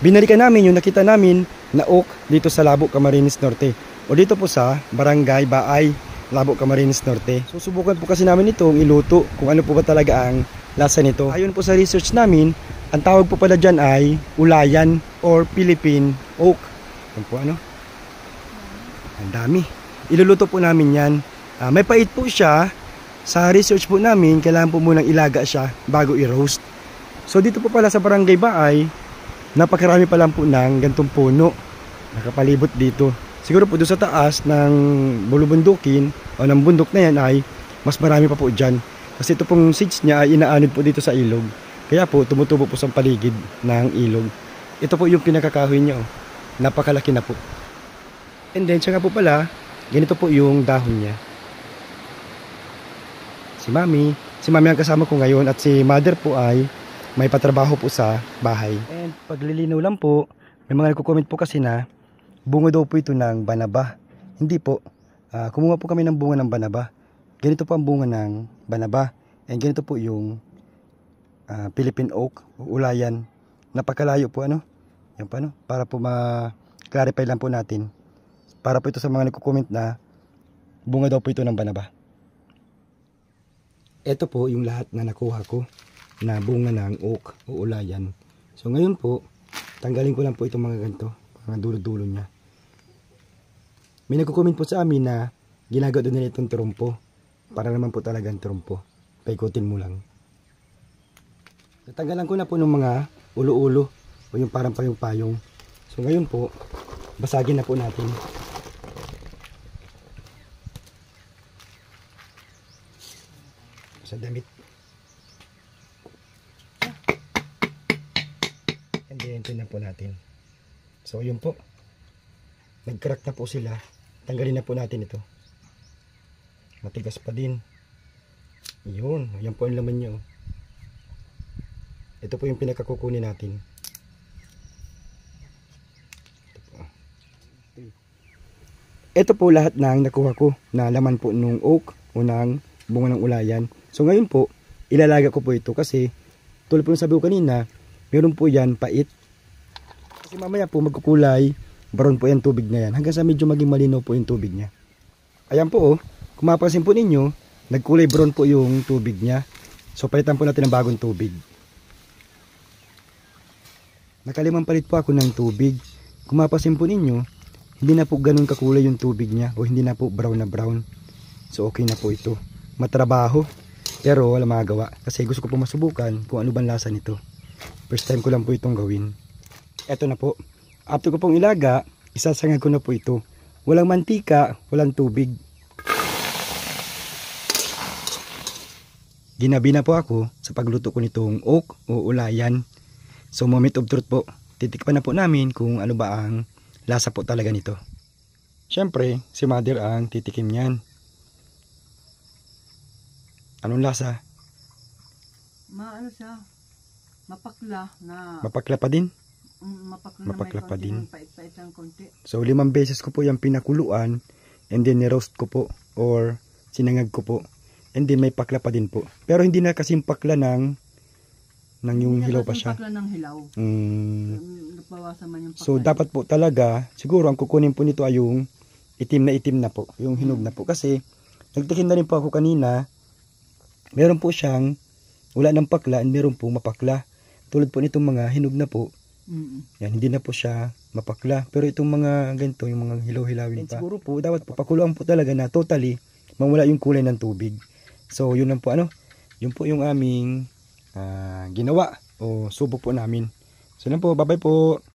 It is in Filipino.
binalikan namin yung nakita namin na oak dito sa Labo, Camarines Norte. O dito po sa Barangay Baay, Labo, Camarines Norte. Susubukan po kasi namin itong iluto kung ano po ba talaga ang lasa nito. Ayon po sa research namin, ang tawag po pala dyan ay ulayan or Philippine oak. Yan po ano. Ang dami. Iluluto po namin yan. May pait po siya. Sa research po namin, kailangan po munang ilaga siya bago i-roast. So dito po pala sa Barangay Baay, napakarami pa lang po ng gantong puno. Nakapalibot dito. Siguro po doon sa taas ng bulubundukin o ng bundok na yan ay mas marami pa po dyan. Kasi ito pong seeds niya ay inaanod po dito sa ilog. Kaya po tumutubo po sa paligid ng ilog. Ito po yung pinakakahoy niya. Oh. Napakalaki na po. And then siya nga po pala, ganito po yung dahon niya. Si Mami ang kasama ko ngayon at si Mother po ay may patrabaho po sa bahay. And paglilinaw lang po, may mga nagko-comment po kasi na bunga daw po ito ng banaba. Hindi po. Kumuha po kami ng bunga ng banaba. Ganito po ang bunga ng banaba. And ganito po yung Philippine oak o ulayan. Napakalayo po ano. Yan pa no. Para po ma-clarify lang po natin. Para po ito sa mga nagko-comment na bunga daw po ito ng banaba. Ito po yung lahat na nakuha ko na bunga ng oak o ulayan. So ngayon po, tanggalin ko lang po itong mga ganito, mga dulo-dulo niya. May nagko-comment po sa amin na ginagawa doon nila itong trumpo. Para naman po talagang trumpo. Paikutin mo lang. Natanggalan ko na po ng mga ulo-ulo o yung parang payong-payong. So ngayon po, basagin na po natin. Sa damit. And then tingnan po natin. So yun po. Nag-crack na po sila. Tanggalin na po natin ito. Matigas pa din. Yun. Yan po ang laman nyo. Ito po yung pinakakukunin natin. Ito po lahat ng nakuha ko na laman po nung oak o ng bunga ng ulayan. So ngayon po, ilalaga ko po ito kasi tulad po ng sabi ko kanina, meron po yan pait. Kasi mamaya po magkukulay, brown po yan tubig na yan. Hanggang sa medyo maging malinaw po yung tubig niya. Ayan po oh, kung mapapansin po ninyo, nagkulay brown po yung tubig niya. So palitan po natin ng bagong tubig. Nakalimang palit po ako ng tubig. Kung mapapansin po ninyo, hindi na po ganun kakulay yung tubig niya o hindi na po brown na brown. So okay na po ito. Matrabaho. Pero wala magagawa kasi gusto ko po masubukan kung ano bang lasa nito. First time ko lang po itong gawin. Eto na po. After ko pong ilaga, isasangag ko na po ito. Walang mantika, walang tubig. Ginabi na po ako sa pagluto ko nitong oak o ulayan. So moment of truth po. Titikpan na po namin kung ano ba ang lasa po talaga nito. Siyempre, si Mother ang titikim niyan. Anong lasa? Maano siya? Mapakla na. Mapakla pa din? Mapakla pa din. Pait-pait ng konti. So 5 beses ko po yung pinakuluan and then ni-roast ko po or sinangag ko po. And then may pakla pa din po. Pero hindi na kasing pakla ng yung hilaw pa siya. Pakla ng hilaw. Nabawasan man yung pakla. So dapat po talaga, siguro ang kukunin po nito ay yung itim na po. Yung hinog na po. Kasi nagtikim na rin po ako kanina. Meron po siyang wala ng pakla and meron po mapakla. Tulad po nitong mga hinog na po. Yan, hindi na po siya mapakla. Pero itong mga ganito, yung mga hilaw-hilawin pa. Siguro po, dapat po pakuluan po talaga na totally mawala yung kulay ng tubig. So, yun lang po yun po yung aming ginawa o subok po namin. So, lang po, bye-bye po.